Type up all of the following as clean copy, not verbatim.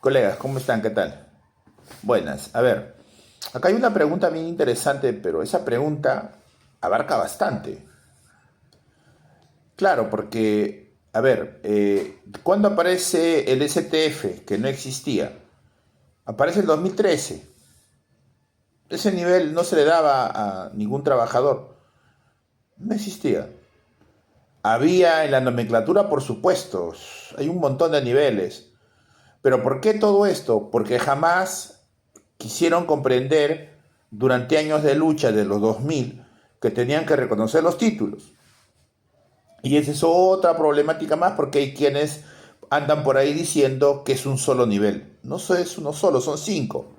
Colegas, ¿cómo están? ¿Qué tal? Buenas. A ver, acá hay una pregunta bien interesante, pero esa pregunta abarca bastante. Claro, porque, a ver, ¿cuándo aparece el STF, que no existía? Aparece en 2013. Ese nivel no se le daba a ningún trabajador. No existía. Había en la nomenclatura, por supuesto, hay un montón de niveles. Pero ¿por qué todo esto? Porque jamás quisieron comprender durante años de lucha de los 2000 que tenían que reconocer los títulos. Y esa es otra problemática más porque hay quienes andan por ahí diciendo que es un solo nivel. No es uno solo, son cinco.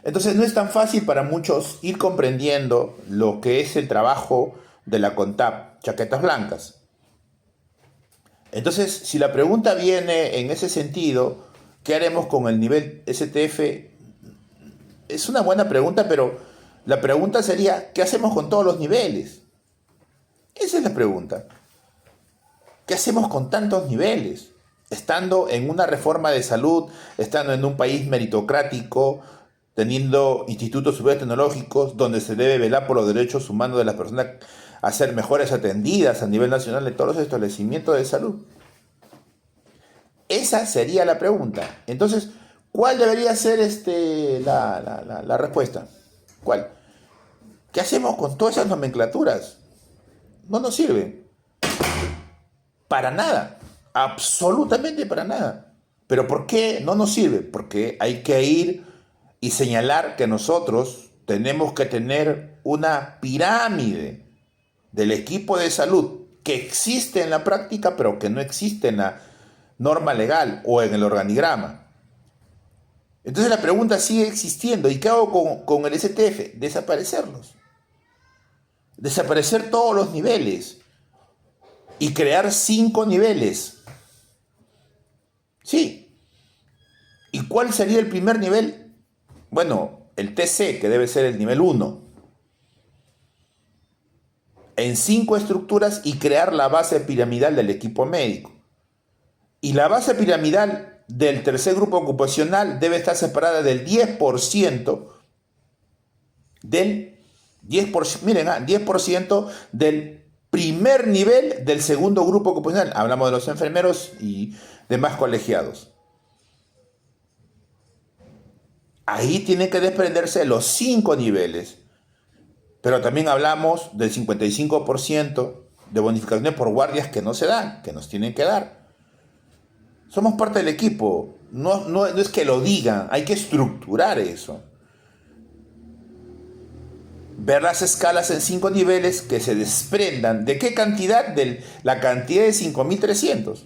Entonces no es tan fácil para muchos ir comprendiendo lo que es el trabajo de la CONTAP, chaquetas blancas. Entonces, si la pregunta viene en ese sentido, ¿qué haremos con el nivel STF? Es una buena pregunta, pero la pregunta sería, ¿qué hacemos con todos los niveles? Esa es la pregunta. ¿Qué hacemos con tantos niveles? Estando en una reforma de salud, estando en un país meritocrático, teniendo institutos superiores tecnológicos donde se debe velar por los derechos humanos de las personas a ser mejores atendidas a nivel nacional de todos los establecimientos de salud. Esa sería la pregunta. Entonces, ¿cuál debería ser la respuesta? ¿Cuál? ¿Qué hacemos con todas esas nomenclaturas? No nos sirven. Para nada. Absolutamente para nada. ¿Pero por qué no nos sirve? Porque hay que ir y señalar que nosotros tenemos que tener una pirámide del equipo de salud que existe en la práctica, pero que no existe en la norma legal o en el organigrama. Entonces la pregunta sigue existiendo. ¿Y qué hago con el STF? Desaparecerlos. Desaparecer todos los niveles y crear 5 niveles. Sí. ¿Y cuál sería el primer nivel? Bueno, el TC, que debe ser el nivel 1. En 5 estructuras y crear la base piramidal del equipo médico. Y la base piramidal del tercer grupo ocupacional debe estar separada del 10% del 10%, miren, 10% del primer nivel del segundo grupo ocupacional. Hablamos de los enfermeros y demás colegiados. Ahí tienen que desprenderse los 5 niveles. Pero también hablamos del 55% de bonificaciones por guardias que no se dan, que nos tienen que dar. Somos parte del equipo. No es que lo digan, hay que estructurar eso. Ver las escalas en 5 niveles que se desprendan. ¿De qué cantidad? De la cantidad de 5.300.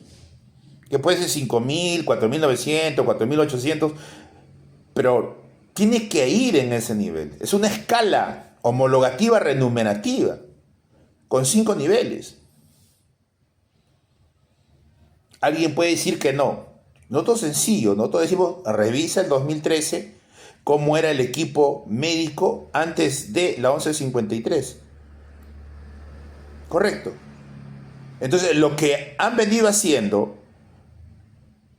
Que puede ser 5.000, 4.900, 4.800. Pero tiene que ir en ese nivel. Es una escala homologativa renumerativa. Con 5 niveles. Alguien puede decir que no. Nosotros sencillo. Nosotros decimos, revisa el 2013 cómo era el equipo médico antes de la 1153. Correcto. Entonces, lo que han venido haciendo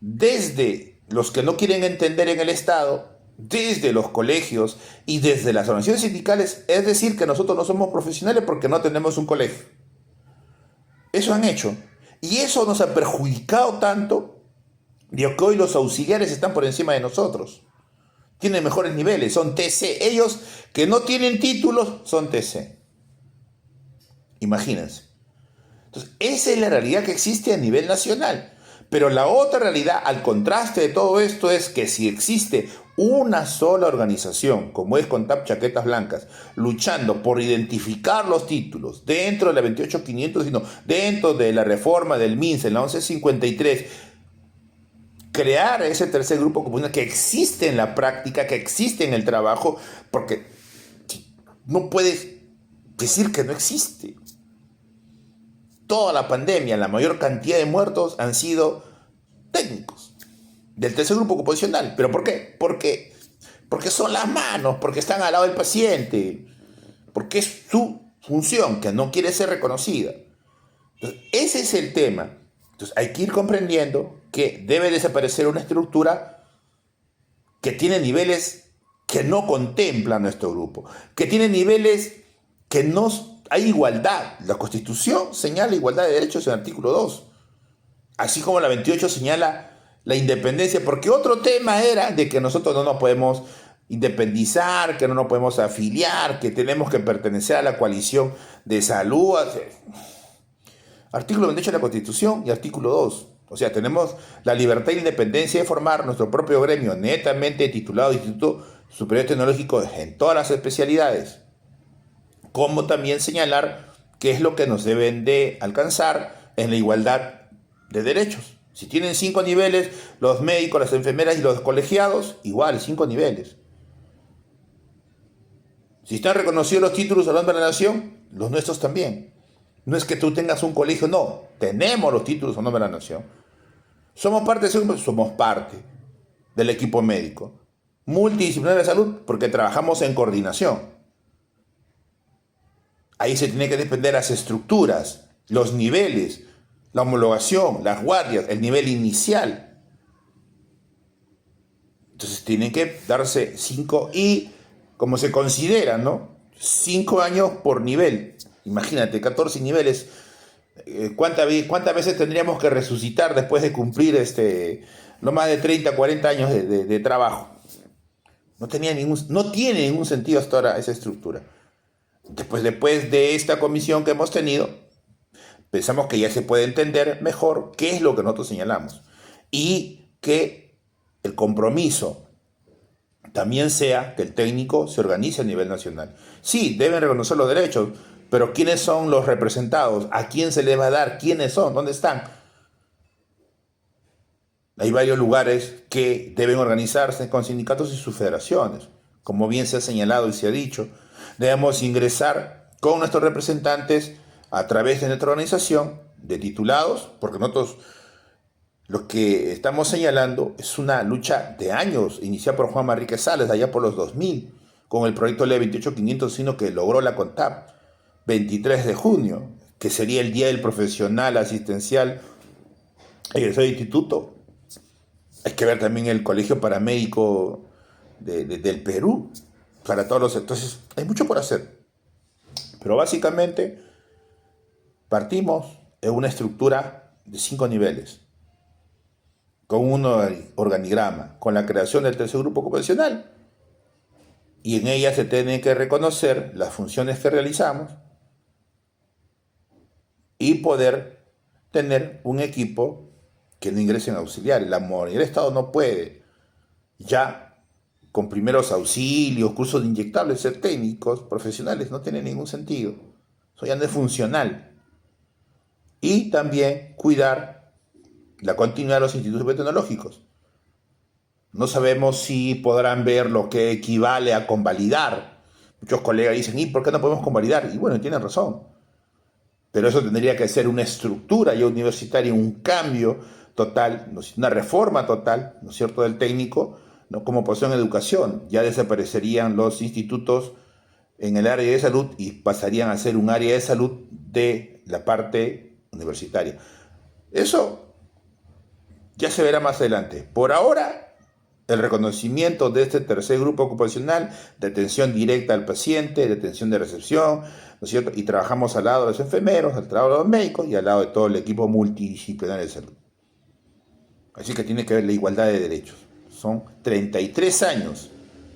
desde los que no quieren entender en el Estado, desde los colegios y desde las organizaciones sindicales, es decir, que nosotros no somos profesionales porque no tenemos un colegio. Eso han hecho. Y eso nos ha perjudicado tanto de que hoy los auxiliares están por encima de nosotros. Tienen mejores niveles, son TC. Ellos que no tienen títulos son TC. Imagínense. Entonces, esa es la realidad que existe a nivel nacional. Pero la otra realidad, al contraste de todo esto, es que si existe una sola organización, como es CONTAP Chaquetas Blancas, luchando por identificar los títulos dentro de la 28500, sino dentro de la reforma del MINSA en la 1153, crear ese tercer grupo ocupacional que existe en la práctica, que existe en el trabajo, porque no puedes decir que no existe. Toda la pandemia, la mayor cantidad de muertos han sido técnicos del tercer grupo ocupacional. ¿Pero por qué? Porque son las manos, porque están al lado del paciente, porque es su función que no quiere ser reconocida. Entonces, ese es el tema. Entonces, hay que ir comprendiendo que debe desaparecer una estructura que tiene niveles que no contempla nuestro grupo, que tiene niveles que no hay igualdad. La Constitución señala igualdad de derechos en el artículo 2, así como la 28 señala la independencia, porque otro tema era de que nosotros no nos podemos independizar, que no nos podemos afiliar, que tenemos que pertenecer a la coalición de salud. Artículo 28 de la Constitución y artículo 2. O sea, tenemos la libertad e independencia de formar nuestro propio gremio netamente titulado Instituto Superior Tecnológico en todas las especialidades, como también señalar qué es lo que nos deben de alcanzar en la igualdad de derechos. Si tienen 5 niveles, los médicos, las enfermeras y los colegiados, igual, 5 niveles. Si están reconocidos los títulos al hombre de la nación, los nuestros también. No es que tú tengas un colegio, no, tenemos los títulos al nombre de la nación. Somos parte del equipo médico. Multidisciplinario de salud, porque trabajamos en coordinación. Ahí se tiene que depender las estructuras, los niveles, la homologación, las guardias, el nivel inicial. Entonces tienen que darse 5 y, como se considera, ¿no? 5 años por nivel. Imagínate, 14 niveles. ¿Cuántas veces tendríamos que resucitar después de cumplir no más de 30, 40 años de trabajo? No tiene ningún sentido hasta ahora esa estructura. Después de esta comisión que hemos tenido, pensamos que ya se puede entender mejor qué es lo que nosotros señalamos. Y que el compromiso también sea que el técnico se organice a nivel nacional. Sí, deben reconocer los derechos, pero ¿quiénes son los representados? ¿A quién se les va a dar? ¿Quiénes son? ¿Dónde están? Hay varios lugares que deben organizarse con sindicatos y sus federaciones. Como bien se ha señalado y se ha dicho, debemos ingresar con nuestros representantes a través de nuestra organización de titulados, porque nosotros lo que estamos señalando es una lucha de años, iniciada por Juan Manrique Sales, allá por los 2000, con el proyecto Ley 28500, sino que logró la CONTAP, 23 de junio, que sería el Día del Profesional Asistencial egresado de instituto. Hay que ver también el Colegio Paramédico del Perú, para todos los sectores. Entonces, hay mucho por hacer. Pero básicamente, partimos en una estructura de 5 niveles, con un organigrama, con la creación del tercer grupo ocupacional, y en ella se tienen que reconocer las funciones que realizamos y poder tener un equipo que no ingresen auxiliares. La modernidad del Estado no puede ya con primeros auxilios, cursos de inyectables, ser técnicos, profesionales, no tiene ningún sentido. Eso ya no es funcional. Y también cuidar la continuidad de los institutos tecnológicos. No sabemos si podrán ver lo que equivale a convalidar. Muchos colegas dicen, ¿y por qué no podemos convalidar? Y bueno, tienen razón. Pero eso tendría que ser una estructura ya universitaria, un cambio total, una reforma total, ¿no es cierto?, del técnico, ¿no?, como posición en educación. Ya desaparecerían los institutos en el área de salud y pasarían a ser un área de salud de la parte universitaria. Eso ya se verá más adelante. Por ahora, el reconocimiento de este tercer grupo ocupacional, de atención directa al paciente, de atención de recepción, ¿no es cierto? Y trabajamos al lado de los enfermeros, al lado de los médicos y al lado de todo el equipo multidisciplinario de salud. Así que tiene que ver la igualdad de derechos. Son 33 años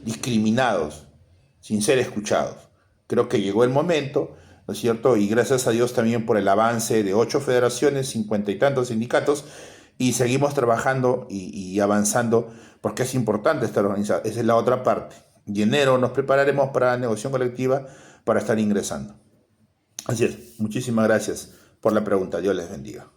discriminados, sin ser escuchados. Creo que llegó el momento, ¿no es cierto? Y gracias a Dios también por el avance de 8 federaciones, 50 y tantos sindicatos, y seguimos trabajando y avanzando porque es importante estar organizado. Esa es la otra parte. En enero nos prepararemos para la negociación colectiva para estar ingresando. Así es. Muchísimas gracias por la pregunta. Dios les bendiga.